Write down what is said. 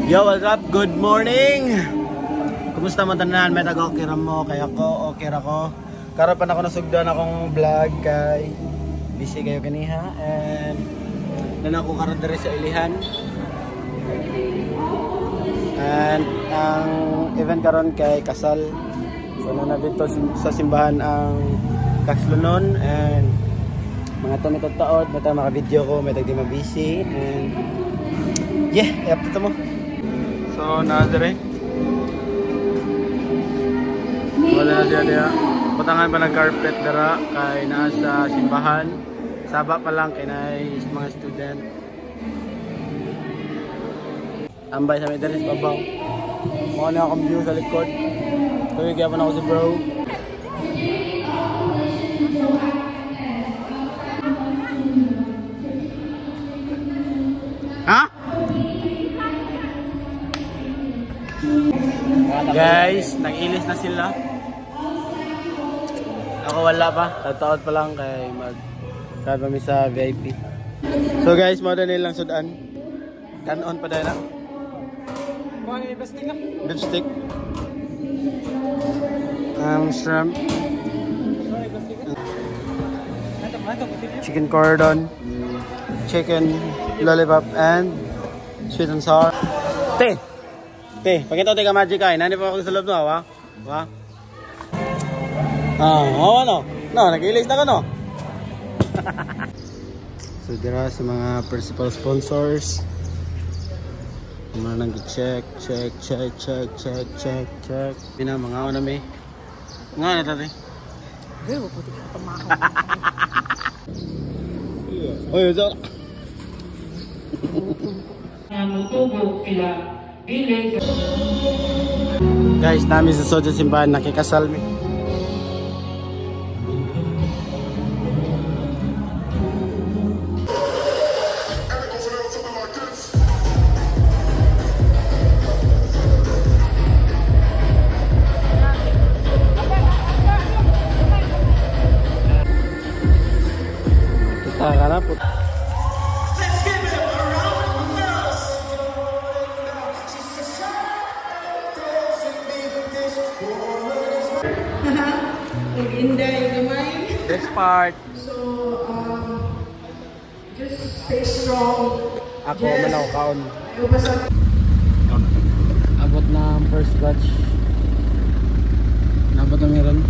Yo, what's up? Good morning! Kumusta mo tanan? May nag-okay mo? Kaya ko, okay ako. Karapan ako nasugdan akong vlog kay busy kayo kaniha. And nan ako karon diri sa ilihan. And ang event karon kay kasal. So na dito sa simbahan ang kaslunon. And mga tumitod taon, may maka-video ko, may tagdi mabisi. And yeah, i-update mo. So, nadire. Wala na siya. Patangan pa ng carpet dara kay nasa simbahan. Saba pa lang kay na mga student. Ambay sa may dere sa babaw. Mukha na akong view sa likod. Tuwing kaya pa na ako si bro. Ha? Guys, nag-ilis na sila. Ako wala pa, tataot pa lang kay mag-kaya kami sa VIP. So guys, mo na nilang sudan. Kanon pa dahil na. Beef stick. Shrimp. Chicken cordon. Chicken lollipop and sweet and sour. Pakita ko ka magic ay. Nani pa ako sa loob no, ha? Ha? Ano? No, nag-ilis na ka no? So, dira sa mga principal sponsors. Mga nang check. Pina, mga ako na may. Nga na tati. Pero, puti ka pamakaw. Oy, ito. Namutubo sila. Guys, namin sa Soja Simbahan nakikasal mi. Kita ka na po. This part. So, just stay strong. Ako manaw kaon. Abot na ang first batch. Nabot ang meron.